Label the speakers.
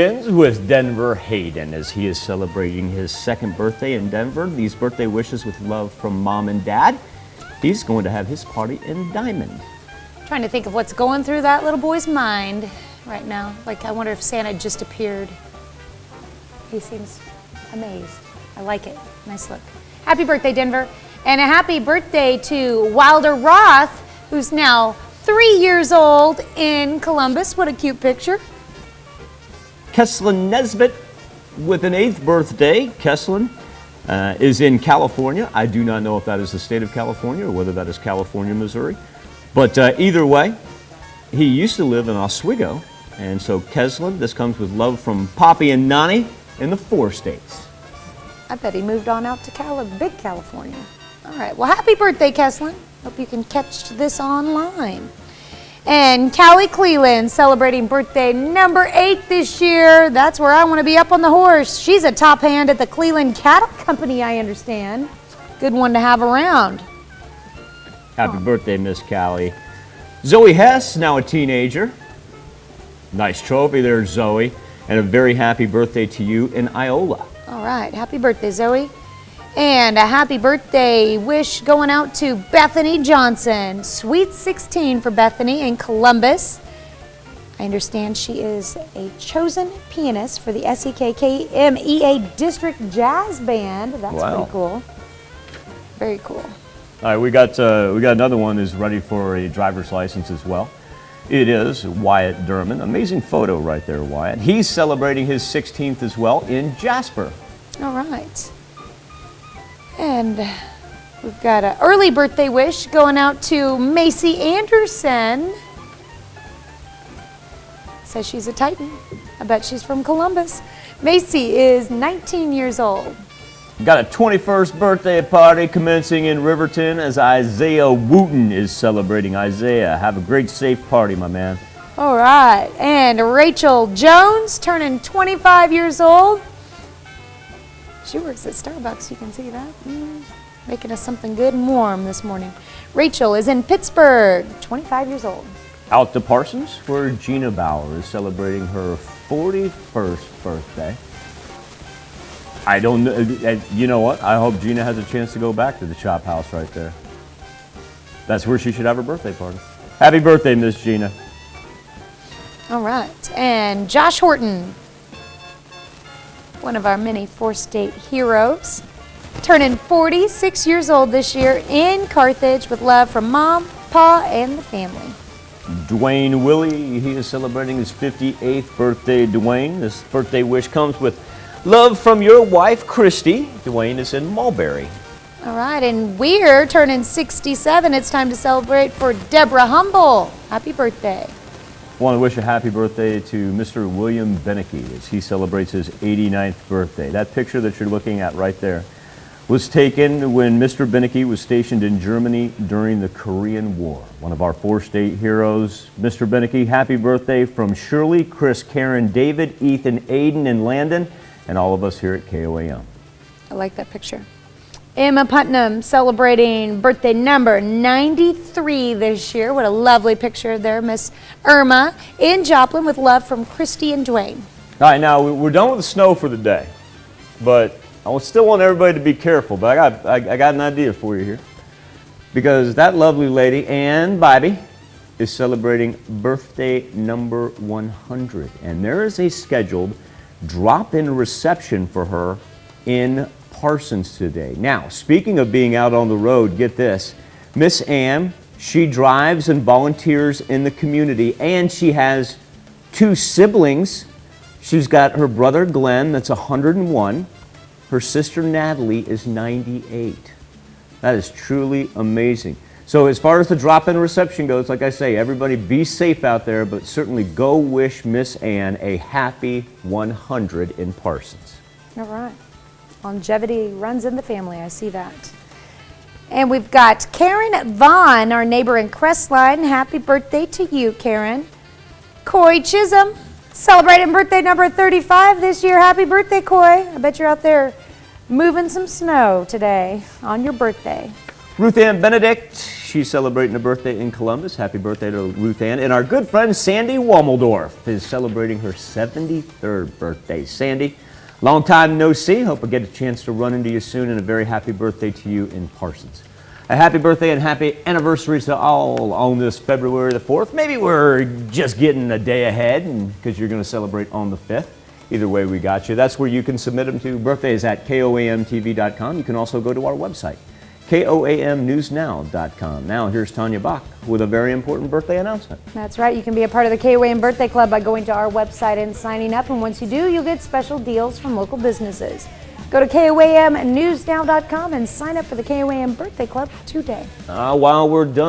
Speaker 1: With Denver Hayden as he is celebrating his second birthday in Denver. These birthday wishes with love from mom and dad. He's going to have his party in Diamond.
Speaker 2: Trying to think of what's going through that little boy's mind right now. Like, I wonder if Santa just appeared. He seems amazed. I like it. Nice look. Happy birthday, Denver. And a happy birthday to Wilder Roth, who's now 3 years old in Columbus. What a cute picture.
Speaker 1: Keslin Nesbitt with an 8th birthday. Keslin is in California. I do not know if that is the state of California or whether that is California, Missouri. But either way, he used to live in Oswego. And so Keslin, this comes with love from Poppy and Nani in the 4 states.
Speaker 2: I bet he moved on out to big California. All right, well, happy birthday, Keslin. Hope you can catch this online. And Callie Cleland celebrating birthday number 8 this year. That's where I want to be, up on the horse. She's a top hand at the Cleveland Cattle Company, I understand. Good one to have around.
Speaker 1: Happy birthday, Miss Callie. Zoe Hess, now a teenager. Nice trophy there, Zoe. And a very happy birthday to you in Iola.
Speaker 2: All right, happy birthday, Zoe. And a happy birthday wish going out to Bethany Johnson. Sweet 16 for Bethany in Columbus. I understand she is a chosen pianist for the SEKKMEA District Jazz Band. That's pretty cool. Very cool.
Speaker 1: All right, we got another one who's ready for a driver's license as well. It is Wyatt Derman. Amazing photo right there, Wyatt. He's celebrating his 16th as well in Jasper.
Speaker 2: All right. And we've got an early birthday wish going out to Maci Anderson. Says she's a Titan. I bet she's from Columbus. Maci is 19 years old.
Speaker 1: Got a 21st birthday party commencing in Riverton as Isaiah Wooten is celebrating. Isaiah, have a great, safe party, my man.
Speaker 2: All right. And Rachel Jones turning 25 years old. She works at Starbucks, you can see that. Making us something good and warm this morning. Rachel is in Pittsburgh, 25 years old.
Speaker 1: Out to Parsons, where Gina Bauer is celebrating her 41st birthday. I don't know, you know what? I hope Gina has a chance to go back to the Chop House right there. That's where she should have her birthday party. Happy birthday, Miss Gina.
Speaker 2: All right, and Josh Horton, one of our many 4-state heroes, turning 46 years old this year in Carthage with love from Mom, Pa, and the family.
Speaker 1: Dwayne Willey, he is celebrating his 58th birthday. Dwayne, this birthday wish comes with love from your wife, Christy. Dwayne is in Mulberry.
Speaker 2: All right, and we're turning 67. It's time to celebrate for Deborah Humble. Happy birthday.
Speaker 1: I want to wish a happy birthday to Mr. William Binnicki as he celebrates his 89th birthday. That picture that you're looking at right there was taken when Mr. Binnicki was stationed in Germany during the Korean War. One of our 4-state heroes. Mr. Binnicki, happy birthday from Shirley, Chris, Karen, David, Ethan, Aiden, and Landon, and all of us here at KOAM.
Speaker 2: I like that picture. Emma Putnam celebrating birthday number 93 this year. What a lovely picture there, Miss Irma in Joplin with love from Christy and Dwayne.
Speaker 1: All right, now we're done with the snow for the day, but I still want everybody to be careful. But I got an idea for you here, because that lovely lady, Ann Bybee, is celebrating birthday number 100, and there is a scheduled drop-in reception for her in Parsons today. Now, speaking of being out on the road, get this. Miss Ann, she drives and volunteers in the community, and she has 2 siblings. She's got her brother Glenn, that's 101. Her sister Natalie is 98. That is truly amazing. So as far as the drop-in reception goes, like I say, everybody be safe out there, but certainly go wish Miss Ann a happy 100 in Parsons.
Speaker 2: All right. Longevity runs in the family, I see that. And we've got Karen Vaughn, our neighbor in Crestline. Happy birthday to you, Karen. Coy Chisholm, celebrating birthday number 35 this year. Happy birthday, Coy. I bet you're out there moving some snow today on your birthday.
Speaker 1: Ruth Ann Benedict, she's celebrating a birthday in Columbus. Happy birthday to Ruth Ann. And our good friend Sandy Wommeldorf is celebrating her 73rd birthday. Sandy, long time no see. Hope I get a chance to run into you soon, and a very happy birthday to you in Parsons. A happy birthday and happy anniversaries to all on this February the 4th. Maybe we're just getting a day ahead because you're going to celebrate on the 5th. Either way, we got you. That's where you can submit them to. Birthdays at KOAMTV.com. You can also go to our website, KOAMNewsNow.com. Now, here's Tanya Bach with a very important birthday announcement.
Speaker 2: That's right. You can be a part of the KOAM Birthday Club by going to our website and signing up. And once you do, you'll get special deals from local businesses. Go to KOAMNewsNow.com and sign up for the KOAM Birthday Club today.
Speaker 1: While we're done,